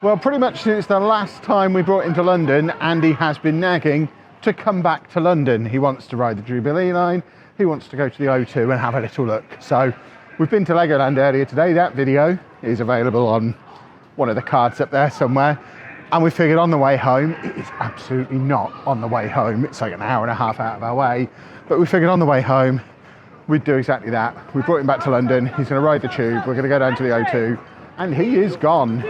Well, pretty much since the last time we brought him to London, Andy has been nagging to come back to London. He wants to ride the Jubilee Line, he wants to go to the O2 and have a little look. So we've been to LegoLand earlier today. That video is available on one of the cards up there somewhere. And we figured on the way home, it is absolutely not on the way home. It's like an hour and a half out of our way. But we figured on the way home, we'd do exactly that. We brought him back to London. He's going to ride the tube. We're going to go down to the O2 and he is gone.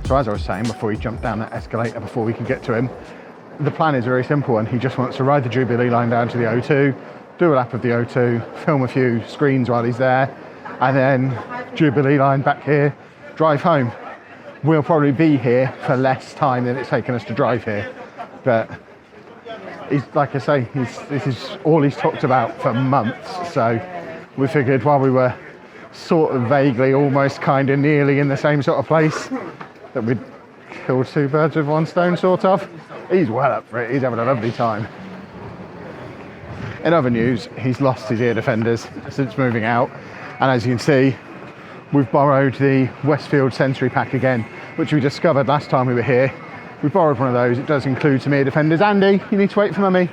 So as I was saying, before he jumped down that escalator, before we could get to him, the plan is very simple and he just wants to ride the Jubilee Line down to the O2, do a lap of the O2, film a few screens while he's there, and then Jubilee Line back here, drive home. We'll probably be here for less time than it's taken us to drive here. But he's, like I say, this is all he's talked about for months. So we figured while we were sort of vaguely, almost kind of nearly in the same sort of place, that we'd kill two birds with one stone, sort of. He's well up for it, he's having a lovely time. In other news, he's lost his ear defenders since moving out, and as you can see, we've borrowed the Westfield sensory pack again, which we discovered last time we were here. We borrowed one of those. It does include some ear defenders. Andy, you need to wait for mummy.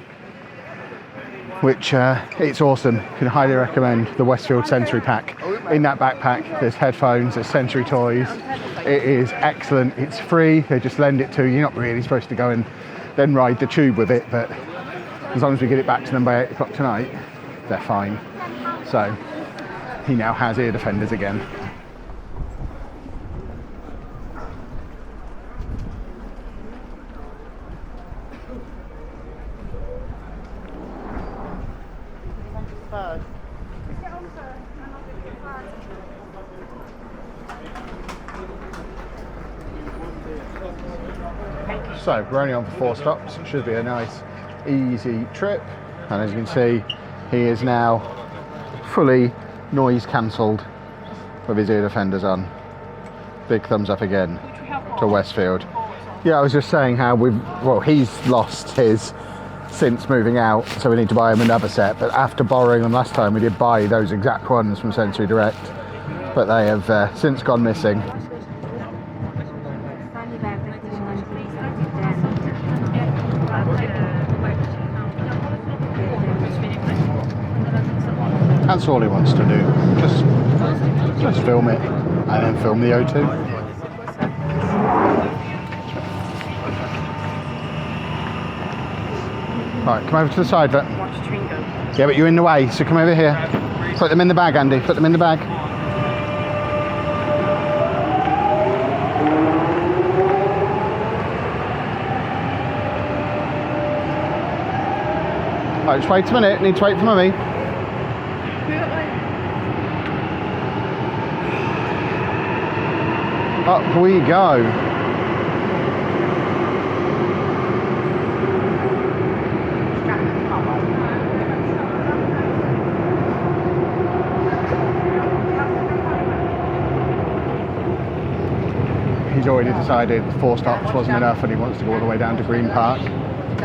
Which it's awesome. Can highly recommend the Westfield sensory pack. In that backpack there's headphones, there's sensory toys. It is excellent. It's free. They just lend it to you. You're not really supposed to go and then ride the tube with it, but as long as we get it back to them by 8 o'clock tonight, they're fine. So he now has ear defenders again. So we're only on for 4 stops. It should be a nice, easy trip. And as you can see, he is now fully noise cancelled with his ear defenders on. Big thumbs up again to Westfield. Yeah, I was just saying how he's lost his since moving out, so we need to buy him another set. But after borrowing them last time, we did buy those exact ones from Sensory Direct, but they have since gone missing. That's all he wants to do. Just film it and then film the O2. Right, come over to the side, look. Yeah, but you're in the way, so come over here. Put them in the bag, Andy. Put them in the bag. Right, just wait a minute. Need to wait for mummy. Up we go. He's already decided 4 stops wasn't enough and he wants to go all the way down to Green Park,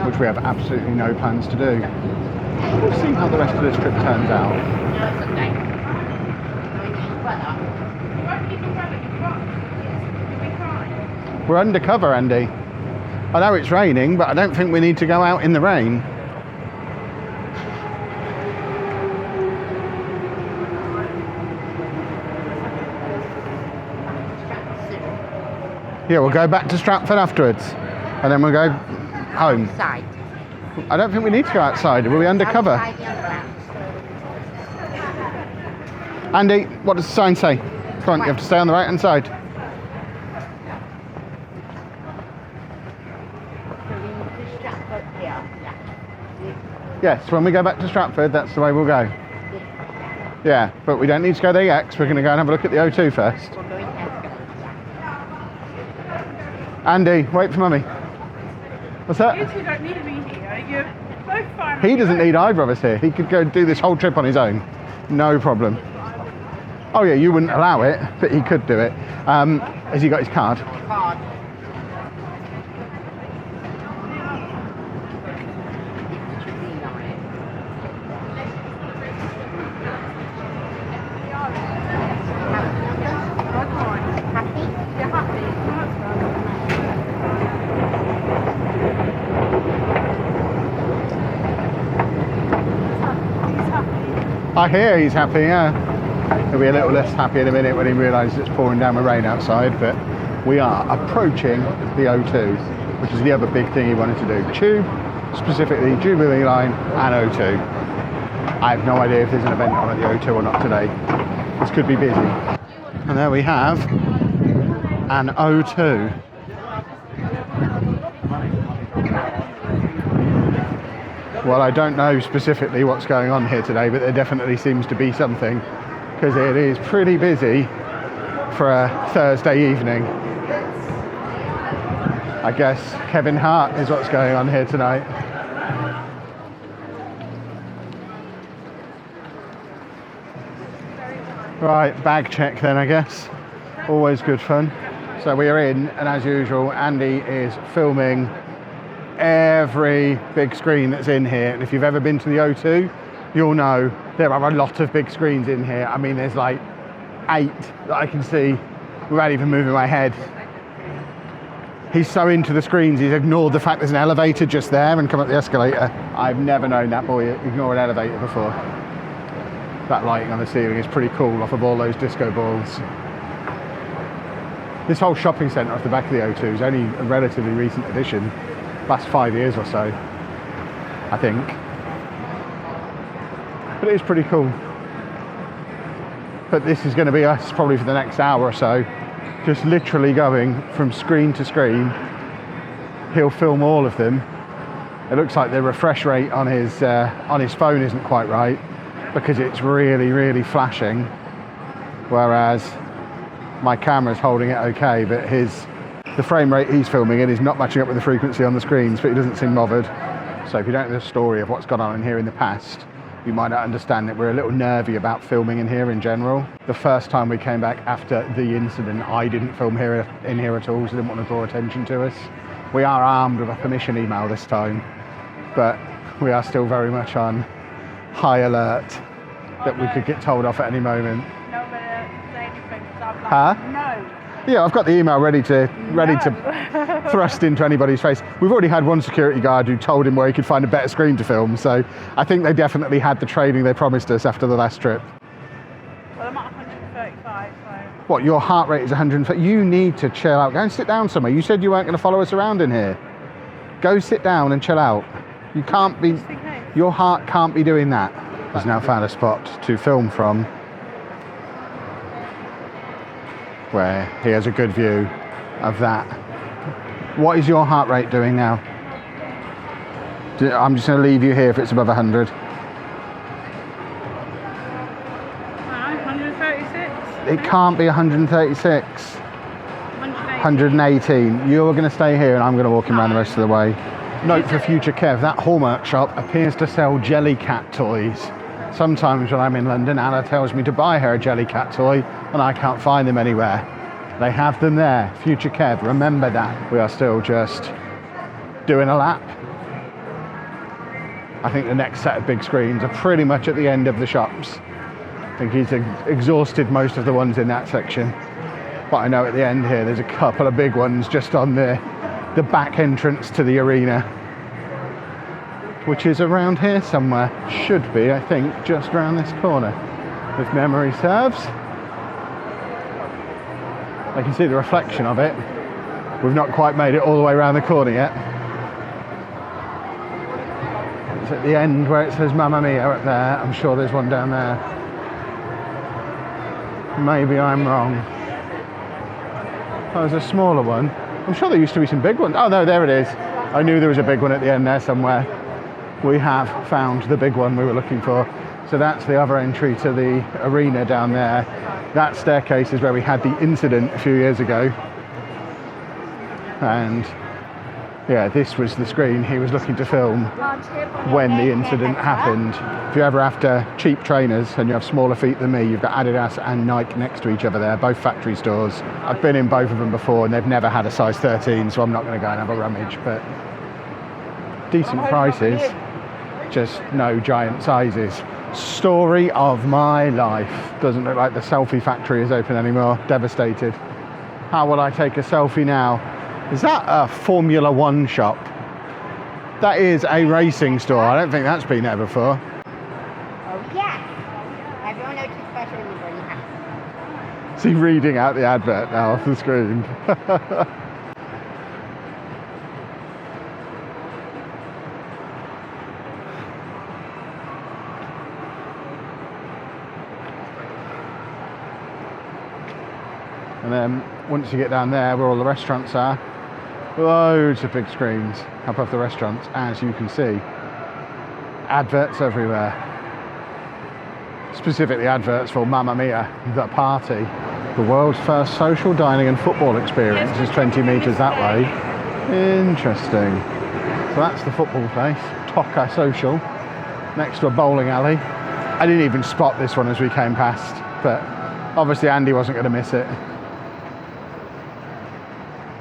which we have absolutely no plans to do. We'll see how the rest of this trip turns out. We're undercover, Andy. I know it's raining, but I don't think we need to go out in the rain. Yeah, we'll go back to Stratford afterwards, and then we'll go home. Outside. I don't think we need to go outside. We'll be undercover. Andy, what does the sign say? Come on, you have to stay on the right-hand side. Yes, when we go back to Stratford, that's the way we'll go. Yeah, but we don't need to go there yet, because we're going to go and have a look at the O2 first. Andy, wait for mummy. What's that? You two don't need to be here. You're both fine. He doesn't need either of us here. He could go do this whole trip on his own. No problem. Oh yeah, you wouldn't allow it, but he could do it. Has he got his card? Card. Jubilee Line. Happy? You're happy? I hear he's happy, yeah. He'll be a little less happy in a minute when he realises it's pouring down with rain outside, but we are approaching the O2, which is the other big thing he wanted to do. The Tube, specifically Jubilee Line and O2. I have no idea if there's an event on at the O2 or not today. This could be busy. And there we have an O2. Well, I don't know specifically what's going on here today, but there definitely seems to be something, because it is pretty busy for a Thursday evening. I guess Kevin Hart is what's going on here tonight. Right, bag check then, I guess. Always good fun. So we are in, and as usual, Andy is filming every big screen that's in here. And if you've ever been to the O2, you'll know there are a lot of big screens in here. I mean, there's like 8 that I can see without even moving my head. He's so into the screens, he's ignored the fact there's an elevator just there and come up the escalator. I've never known that boy ignore an elevator before. That lighting on the ceiling is pretty cool off of all those disco balls. This whole shopping centre off the back of the O2 is only a relatively recent addition. Last 5 years or so, I think. But it is pretty cool. But this is going to be us probably for the next hour or so, just literally going from screen to screen. He'll film all of them. It looks like the refresh rate on his phone isn't quite right, because it's really, really flashing, whereas my camera's holding it okay, but the frame rate he's filming in is not matching up with the frequency on the screens, but he doesn't seem bothered. So if you don't know the story of what's gone on in here in the past, you might not understand that we're a little nervy about filming in here in general. The first time we came back after the incident, I didn't film in here at all, so I didn't want to draw attention to us. We are armed with a permission email this time, but we are still very much on high alert that we could get told off at any moment. No, but say anything, so I'm like, Huh? no. Yeah, I've got the email ready to thrust into anybody's face. We've already had one security guard who told him where he could find a better screen to film, so I think they definitely had the training they promised us after the last trip. Well, I'm at 135, so... What, your heart rate is 130? You need to chill out. Go and sit down somewhere. You said you weren't going to follow us around in here. Go sit down and chill out. You can't be... Your heart can't be doing that. He's now found a spot to film from, where he has a good view of that. What is your heart rate doing now? I'm just going to leave you here if it's above 100. 136? It can't be 136. 118. You're going to stay here and I'm going to walk him around the rest of the way. Note for future Kev, that Hallmark shop appears to sell Jellycat toys. Sometimes when I'm in London, Anna tells me to buy her a Jellycat toy and I can't find them anywhere. They have them there. Future Kev, remember that. We are still just doing a lap. I think the next set of big screens are pretty much at the end of the shops. I think he's exhausted most of the ones in that section. But I know at the end here there's a couple of big ones just on the back entrance to the arena, which is around here somewhere. Should be, I think, just around this corner, if memory serves. I can see the reflection of it. We've not quite made it all the way around the corner yet. It's at the end where it says Mamma Mia up there. I'm sure there's one down there. Maybe I'm wrong. Oh, there's a smaller one. I'm sure there used to be some big ones. Oh no, there it is. I knew there was a big one at the end there somewhere. We have found the big one we were looking for. So that's the other entry to the arena down there. That staircase is where we had the incident a few years ago. And Yeah, this was the screen he was looking to film when the incident happened. If you ever after cheap trainers and you have smaller feet than me, you've got Adidas and Nike next to each other there, both factory stores. I've been in both of them before and they've never had a size 13, so I'm not going to go and have a rummage, but decent prices, just no giant sizes. Story of my life. Doesn't look like the selfie factory is open anymore. Devastated. How will I take a selfie now? Is that a Formula One shop? That is a racing store. I don't think that's been there before. Oh, yes. Everyone knows it's special when you bring it out. Is he reading out the advert now off the screen? And then once you get down there where all the restaurants are, loads of big screens above the restaurants, as you can see. Adverts everywhere. Specifically adverts for Mamma Mia, the party. The world's first social dining and football experience is 20 metres that way. Interesting. So that's the football place, Toca Social, next to a bowling alley. I didn't even spot this one as we came past, but obviously Andy wasn't going to miss it.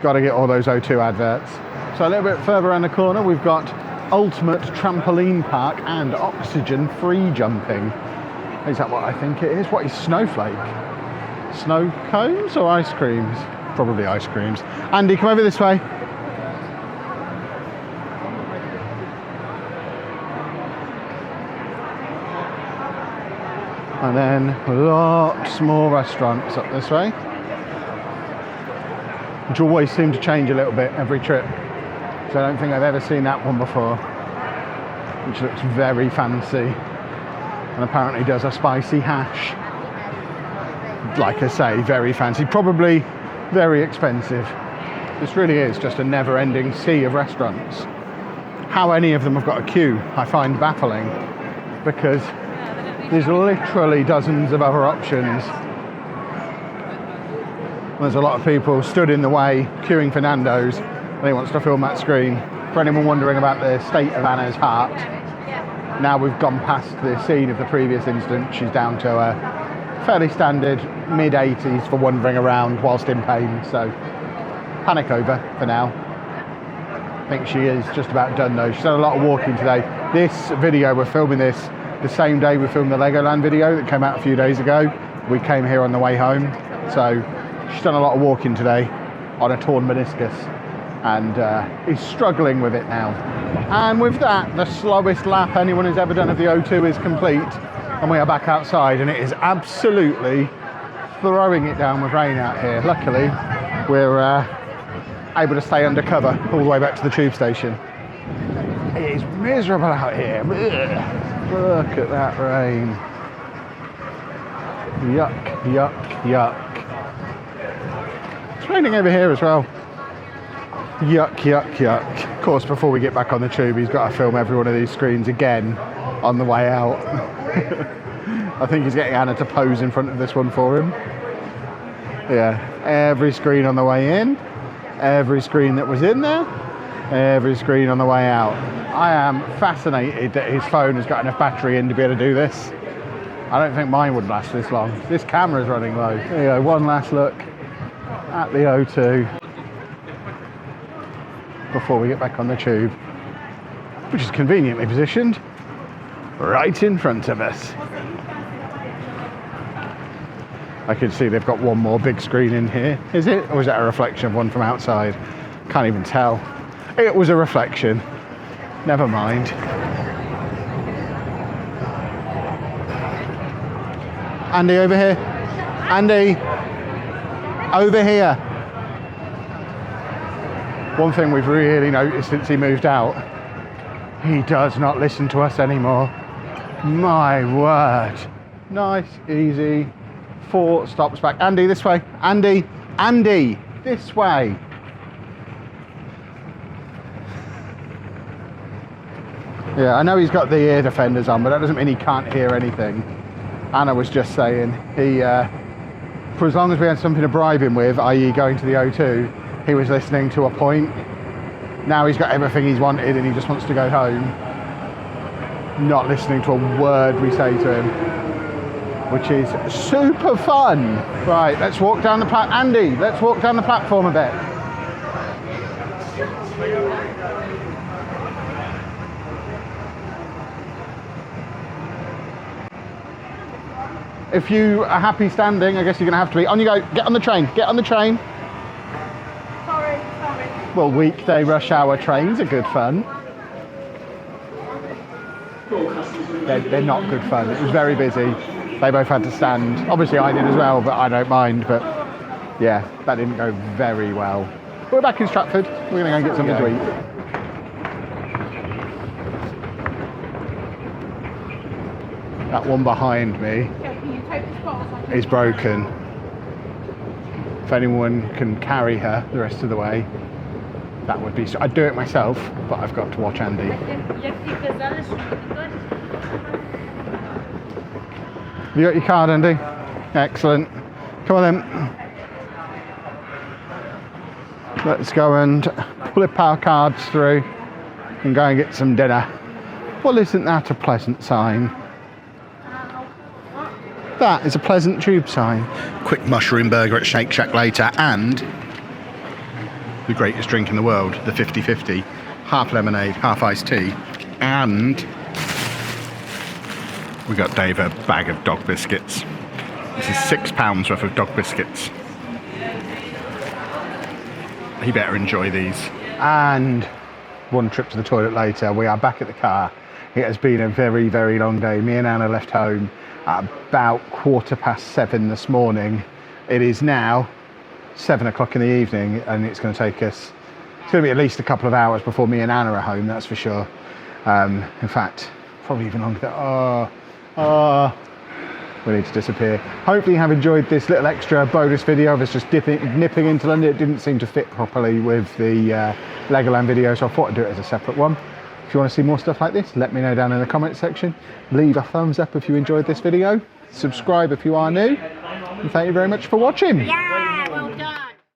Got to get all those O2 adverts. So a little bit further around the corner, we've got Ultimate Trampoline Park and Oxygen Free Jumping. Is that what I think it is? What is Snowflake? Snow cones or ice creams? Probably ice creams. Andy, come over this way. And then lots more restaurants up this way, which always seem to change a little bit every trip. So I don't think I've ever seen that one before, which looks very fancy. And apparently does a spicy hash. Like I say, very fancy. Probably very expensive. This really is just a never-ending sea of restaurants. How any of them have got a queue, I find baffling, because there's literally dozens of other options. There's a lot of people stood in the way, queuing for Nando's, and he wants to film that screen. For anyone wondering about the state of Anna's heart, now we've gone past the scene of the previous incident, she's down to a fairly standard mid-80s for wandering around whilst in pain, so panic over for now. I think she is just about done though. She's done a lot of walking today. This video, we're filming this the same day we filmed the LegoLand video that came out a few days ago. We came here on the way home, so she's done a lot of walking today on a torn meniscus and is struggling with it now. And with that, the slowest lap anyone has ever done of the O2 is complete, and we are back outside, and it is absolutely throwing it down with rain out here. Luckily, we're able to stay under cover all the way back to the tube station. It is miserable out here. Ugh. Look at that rain. Yuck, yuck, yuck. It's raining over here as well. Yuck, yuck, yuck. Of course, before we get back on the tube, he's got to film every one of these screens again on the way out. I think he's getting Anna to pose in front of this one for him. Yeah, every screen on the way in, every screen that was in there, every screen on the way out. I am fascinated that his phone has got enough battery in to be able to do this. I don't think mine would last this long. This camera's running low. There you go, one last look at the O2 before we get back on the tube, which is conveniently positioned right in front of us. I can see they've got one more big screen in here. Is it? Or is that a reflection of one from outside? Can't even tell. It was a reflection. Never mind. Andy, over here. Andy, over here. One thing we've really noticed since he moved out, he does not listen to us anymore. My word. Nice, easy. 4 stops back. Andy, this way. Andy, Andy, this way. Yeah, I know he's got the ear defenders on, but that doesn't mean he can't hear anything. Anna was just saying, he, for as long as we had something to bribe him with, i.e. going to the O2, he was listening to a point. Now he's got everything he's wanted and he just wants to go home, not listening to a word we say to him, which is super fun. Right, let's walk down the Andy, let's walk down the platform a bit. If you are happy standing, I guess you're going to have to be. On you go, get on the train, get on the train. Sorry. Well, weekday rush hour trains are good fun. They're not good fun. It was very busy. They both had to stand. Obviously I did as well, but I don't mind. But yeah, that didn't go very well. We're back in Stratford. We're going to go and get something to eat. That one behind me is broken. If anyone can carry her the rest of the way, that would be. I'd do it myself, but I've got to watch Andy. Have you got your card, Andy? Excellent. Come on then. Let's go and flip our cards through and go and get some dinner. Well, isn't that a pleasant sign? That is a pleasant tube sign. Quick mushroom burger at Shake Shack later, and the greatest drink in the world, the 50-50. Half lemonade, half iced tea, and we got Dave a bag of dog biscuits. This is £6 worth of dog biscuits. He better enjoy these. And one trip to the toilet later, we are back at the car. It has been a very, very long day. Me and Anna left home at about 7:15 this morning. It is now 7 o'clock in the evening, and it's going to take us, it's going to be at least a couple of hours before me and Anna are home, that's for sure. In fact, probably even longer than, we need to disappear. Hopefully you have enjoyed this little extra bonus video of us just nipping into London. It didn't seem to fit properly with the LegoLand video, so I thought I'd do it as a separate one. If you want to see more stuff like this, let me know down in the comments section. Leave a thumbs up if you enjoyed this video. Subscribe if you are new. And thank you very much for watching. Yeah.